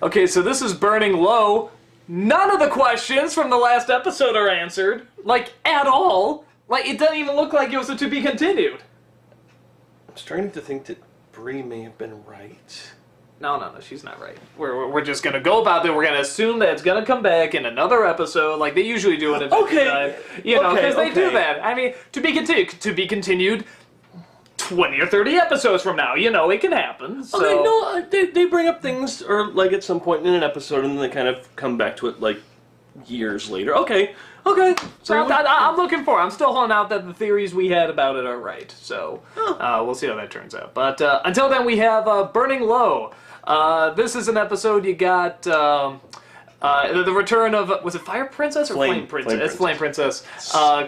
Okay, so this is Burning Low. None of the questions from the last episode are answered. Like, at all. Like, it doesn't even look like it was a to be continued. I'm starting to think that Bree may have been right. No, she's not right. We're just gonna go about it. We're gonna assume that it's gonna come back in another episode, like they usually do in a Okay. You know, because they do that. I mean, to be continued 20 or 30 episodes from now. You know, it can happen. So. Okay, no, they bring up things, or like at some point in an episode, and then they kind of come back to it like years later. Okay. So I'm looking for. I'm still holding out that the theories we had about it are right. So we'll see how that turns out. But until then, we have Burning Low. This is an episode you got. The return of, was it Fire Princess or Flame Princess? It's Flame Princess.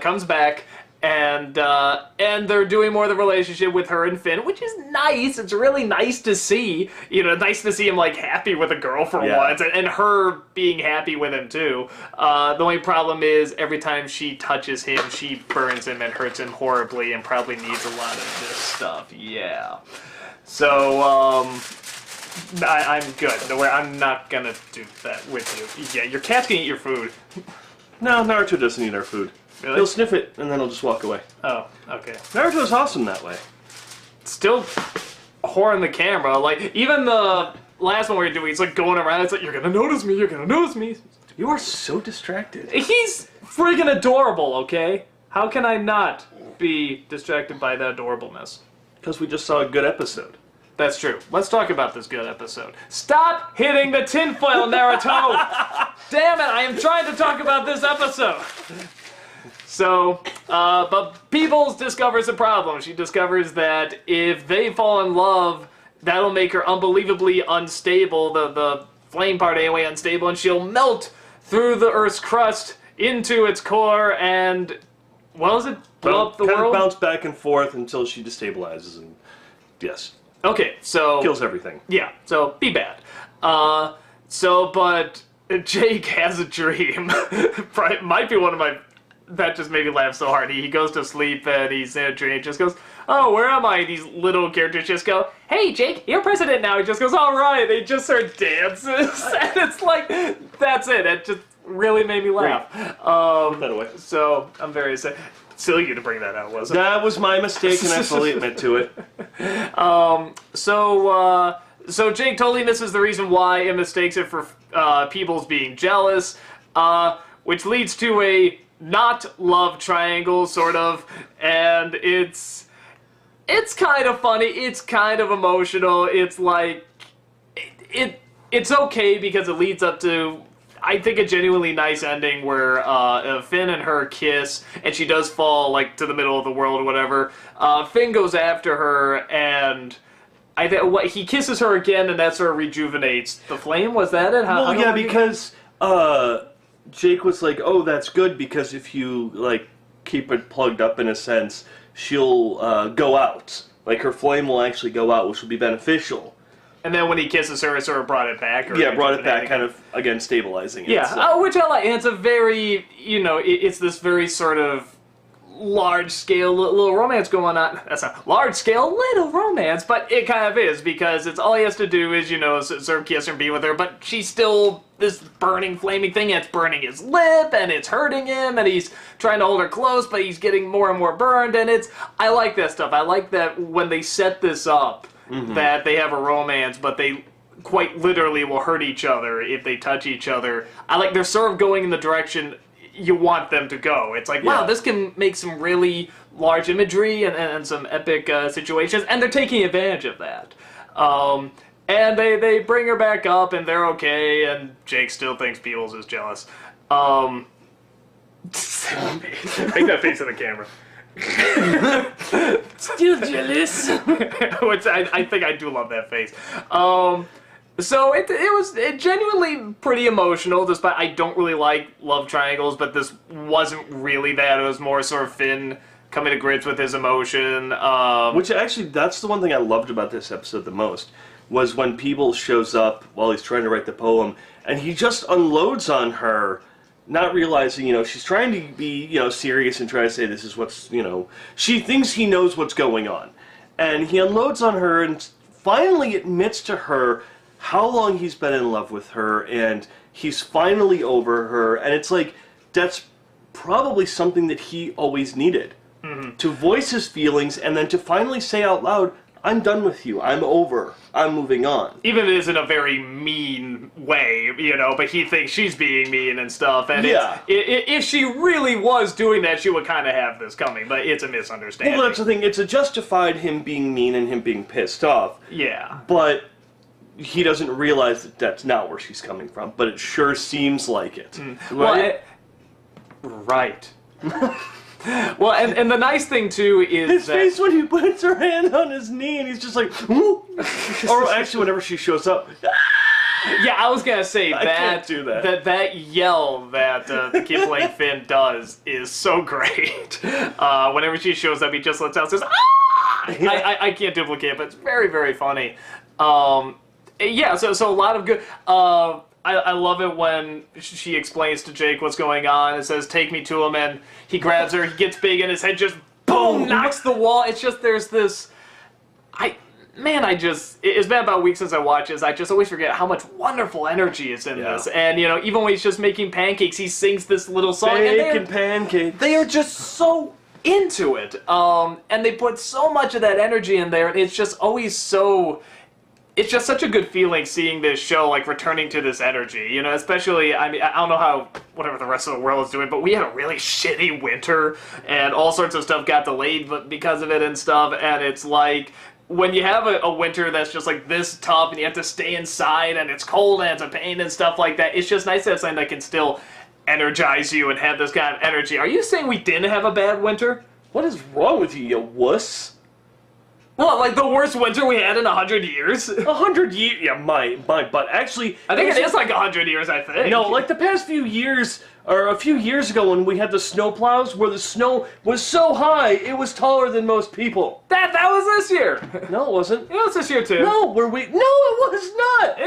Comes back, and they're doing more of the relationship with her and Finn, which is nice. It's really nice to see. You know, nice to see him like happy with a girl for once, and her being happy with him too. The only problem is every time she touches him, she burns him and hurts him horribly, and probably needs a lot of this stuff. Yeah. So I'm good. I'm not gonna do that with you. Yeah, your cat's gonna eat your food. No, Naruto doesn't eat our food. Really? He'll sniff it, and then he'll just walk away. Oh, okay. Naruto's awesome that way. Still whoring the camera. Like, even the last one we were doing, he's like going around, it's like, you're gonna notice me, you're gonna notice me. You are so distracted. He's friggin' adorable, okay? How can I not be distracted by that adorableness? Because we just saw a good episode. That's true. Let's talk about this good episode. Stop hitting the tinfoil, Naruto! Damn it, I am trying to talk about this episode! So, but Peebles discovers a problem. She discovers that if they fall in love, that'll make her unbelievably unstable, the flame part anyway, unstable, and she'll melt through the Earth's crust into its core and, what was it? Blow up the world? Kind of bounce back and forth until she destabilizes and, yes. Okay, so... kills everything. Yeah, so be bad. But Jake has a dream. Might be one of my... That just made me laugh so hard. He goes to sleep and he's in a dream. Just goes, oh, where am I? These little characters just go, hey, Jake, you're president now. He just goes, all right. They just start dances. And it's like, that's it. It just really made me laugh. Put that away. So I'm very sad. Silly you to bring that out, wasn't it? That was my mistake, and I fully admit to it. So Jake totally misses the reason why and mistakes it for Peebles being jealous, which leads to a not love triangle, sort of, and it's kind of funny, it's kind of emotional, it's like, it's okay because it leads up to, I think, a genuinely nice ending where Finn and her kiss, and she does fall, like, to the middle of the world or whatever. Finn goes after her, and he kisses her again, and that sort of rejuvenates the flame. Was that it? Well, yeah, because Jake was like, oh, that's good, because if you, like, keep it plugged up in a sense, she'll go out. Like, her flame will actually go out, which will be beneficial. And then when he kisses her, it sort of brought it back. Or yeah, brought it back, kind of, again, stabilizing it. Yeah, so. Which I like. And it's a very, it's this very sort of large-scale little romance going on. That's not large-scale little romance, but it kind of is, because it's all he has to do is, sort of kiss her and be with her, but she's still this burning, flaming thing, and it's burning his lip, and it's hurting him, and he's trying to hold her close, but he's getting more and more burned, and I like that stuff. I like that when they set this up, that they have a romance, but they quite literally will hurt each other if they touch each other. They're sort of going in the direction you want them to go. It's like, wow, this can make some really large imagery and some epic situations, and they're taking advantage of that. And they bring her back up, and they're okay, and Jake still thinks Peebles is jealous. Make that face in the camera. Still jealous. Which I think I do love that face. So it was genuinely pretty emotional, despite I don't really like love triangles, but this wasn't really that. It was more sort of Finn coming to grips with his emotion. Which actually, that's the one thing I loved about this episode the most, was when Peebles shows up while he's trying to write the poem, and he just unloads on her, not realizing, she's trying to be, serious and try to say this is what's, she thinks he knows what's going on. And he unloads on her and finally admits to her how long he's been in love with her, and he's finally over her, and it's like, that's probably something that he always needed. To voice his feelings, and then to finally say out loud, I'm done with you, I'm over, I'm moving on. Even if it is in a very mean way, but he thinks she's being mean and stuff, and if she really was doing that, she would kind of have this coming, but it's a misunderstanding. Well, that's the thing, it's a justified him being mean and him being pissed off. Yeah. But he doesn't realize that that's not where she's coming from, but it sure seems like it. Right? Right. Well, and the nice thing, too, is his face when he puts her hand on his knee and he's just like, ooh. Or actually, whenever she shows up. Yeah, I was gonna say I can't do that. That yell that the kid playing Finn does is so great. Whenever she shows up, he just lets out says, "Ah!" I can't duplicate it, but it's very, very funny. Yeah, so a lot of good. I love it when she explains to Jake what's going on and says, "Take me to him," and he grabs her. He gets big, and his head just boom knocks the wall. It's just there's this. It's been about a week since I watched this. I just always forget how much wonderful energy is in this. And, even when he's just making pancakes, he sings this little song. Bacon pancakes. They are just so into it. And they put so much of that energy in there. And it's just always so... It's just such a good feeling seeing this show, like, returning to this energy. Especially, I don't know how, whatever the rest of the world is doing, but we had a really shitty winter. And all sorts of stuff got delayed because of it and stuff. And it's like... When you have a winter that's just like this tough and you have to stay inside and it's cold and it's a pain and stuff like that, it's just nice to have something that can still energize you and have this kind of energy. Are you saying we didn't have a bad winter? What is wrong with you, you wuss? Well, like the worst winter we had in 100 years? 100 years? Yeah, my, but actually... I think it is like 100 years, I think. No, like the past few years, or a few years ago when we had the snow plows, where the snow was so high, it was taller than most people. That was this year. No, it wasn't. It was this year, too. No, no, it was not.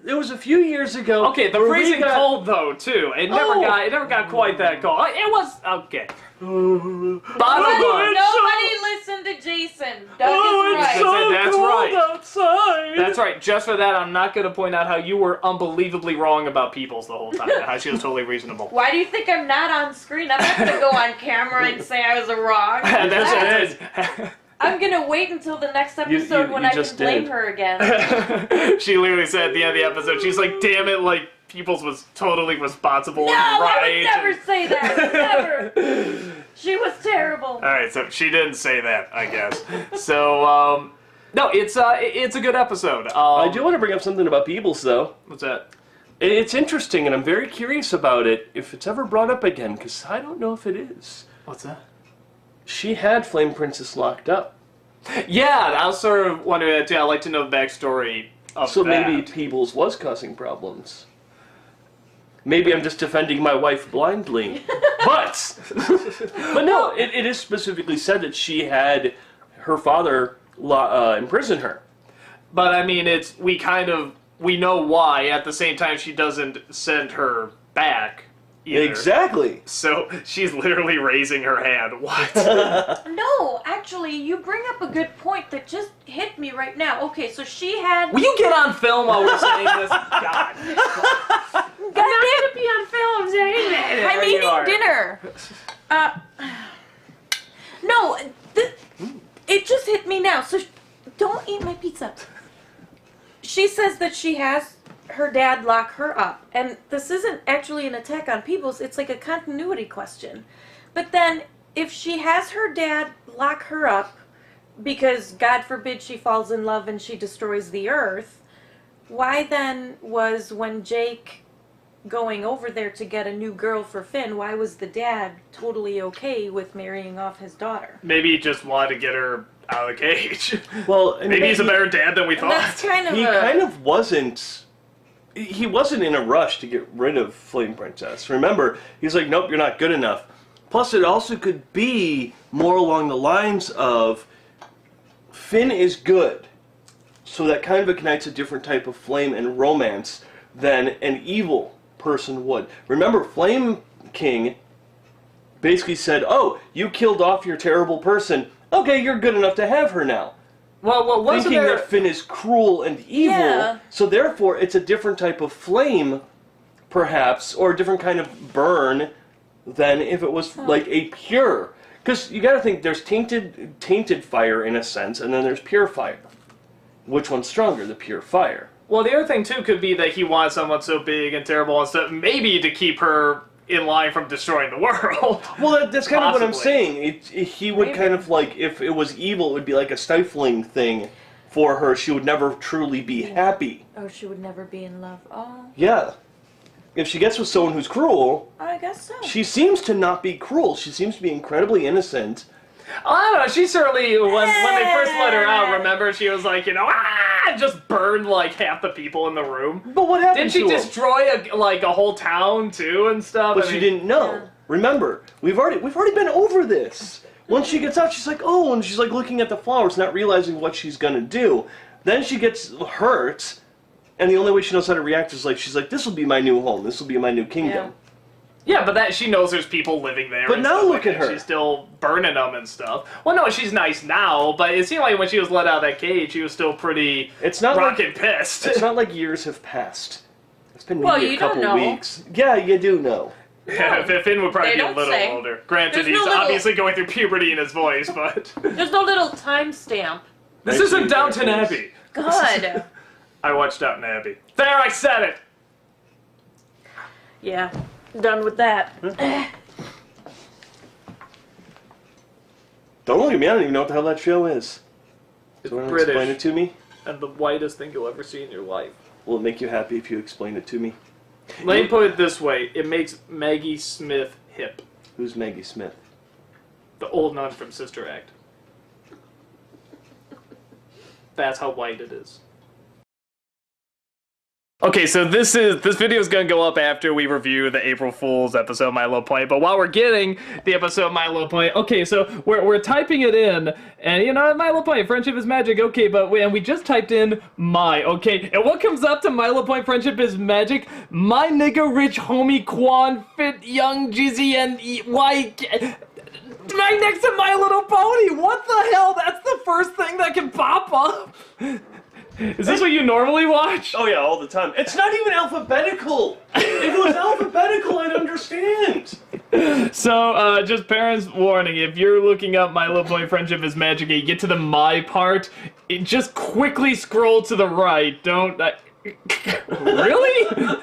It was a few years ago. Okay, the freezing cold, though, too. It never got quite that cold. It was, okay. Bottom line. Nobody listened to Jason. Doug is right. It's so That's cold right. outside. That's right. Just for that, I'm not going to point out how you were unbelievably wrong about Peoples the whole time. And how she was totally reasonable. Why do you think I'm not on screen? I'm not going to go on camera and say I was wrong. I'm going to wait until the next episode when I can blame her again. She literally said at the end of the episode, she's like, damn it, like, Peoples was totally responsible. No, right. I would never say that. Never. She was terrible. All right, so she didn't say that, I guess. So, no, it's a good episode. I do want to bring up something about Peebles, though. What's that? It's interesting, and I'm very curious about it, if it's ever brought up again, because I don't know if it is. What's that? She had Flame Princess locked up. Yeah, I was sort of wondering that, too. I'd like to know the backstory of So that. maybe Peebles was causing problems. Maybe I'm just defending my wife blindly. But no, it is specifically said that she had her father imprison her. But, I mean, we know why. At the same time, she doesn't send her back either. Exactly. So, she's literally raising her hand. What? No, actually, you bring up a good point that just hit me right now. Okay, so she had... Will you get on film while we're saying this? God. I'm not gonna be on film saying that. I'm eating dinner. No, it just hit me now. So don't eat my pizza. She says that she has her dad lock her up, and this isn't actually an attack on Peebles. It's like a continuity question. But then, if she has her dad lock her up because God forbid she falls in love and she destroys the earth, why then was when Jake going over there to get a new girl for Finn, why was the dad totally okay with marrying off his daughter? Maybe he just wanted to get her out of the cage. Well, maybe he's a better dad than we thought. That's kind of he kind of wasn't. He wasn't in a rush to get rid of Flame Princess. Remember, he's like, nope, you're not good enough. Plus, it also could be more along the lines of Finn is good, so that kind of ignites a different type of flame and romance than an evil person would. Remember, Flame King basically said, oh, you killed off your terrible person. Okay, you're good enough to have her now. Well, wasn't thinking there... that Finn is cruel and evil. Yeah. So therefore, it's a different type of flame, perhaps, or a different kind of burn than if it was like a pure. Because you got to think there's tainted fire in a sense, and then there's pure fire. Which one's stronger? The pure fire. Well, the other thing, too, could be that he wants someone so big and terrible and stuff, maybe to keep her in line from destroying the world. Well, that's kind of what I'm Possibly. saying. He would Maybe. kind of like, if it was evil, it would be like a stifling thing for her. She would never truly be happy. Or she would never be in love. Oh, Yeah. If she gets with someone who's cruel, I guess so. she seems to not be cruel. She seems to be incredibly innocent. I don't know, she certainly, when they first let her out, remember, she was like, just burned like half the people in the room. But what happened Didn't she to him? destroy a whole town, too, and stuff? But I she mean, didn't know. Yeah. Remember, we've already been over this. Once she gets out, she's like, oh, and she's like looking at the flowers, not realizing what she's gonna do. Then she gets hurt, and the only way she knows how to react is like, she's like, this will be my new home. This will be my new kingdom. Yeah, but that she knows there's people living there. But and now stuff look like at that. her. She's still burning them and stuff. Well, no, she's nice now, but it seemed like when she was let out of that cage, she was still pretty It's not like rockin' pissed. it's not like years have passed. It's been Well, maybe a you don't couple know. weeks. Yeah, you do know. Finn would probably They be a don't little say. older. Granted, There's no he's little- obviously going through puberty in his voice, but... There's no little timestamp. This isn't 1930s. Downton Abbey. Good. I watched Downton Abbey. There, I said it! Yeah. Done with that. Don't look at me. I don't even know what the hell that show is. It's Do you want to British, explain it to me? and the whitest thing you'll ever see in your life. Will it make you happy if you explain it to me? Let me put it this way. It makes Maggie Smith hip. Who's Maggie Smith? The old nun from Sister Act. That's how white it is. Okay, so this video is gonna go up after we review the April Fool's episode of My Little Pony. But while we're getting the episode of My Little Pony, okay, so we're typing it in, and you know, My Little Pony, friendship is magic. Okay, but we just typed in my. Okay, and what comes up to My Little Pony, friendship is magic? My nigga, rich homie, Quan, fit, young, Jizzy, and white. Right next to My Little Pony. What the hell? That's the first thing that can pop up. Is this what you normally watch? Oh yeah, all the time. It's not even alphabetical. If it was alphabetical, I'd understand. So, just parents warning, if you're looking up My Little Pony Friendship is Magic and you get to the my part, just quickly scroll to the right. Don't... really?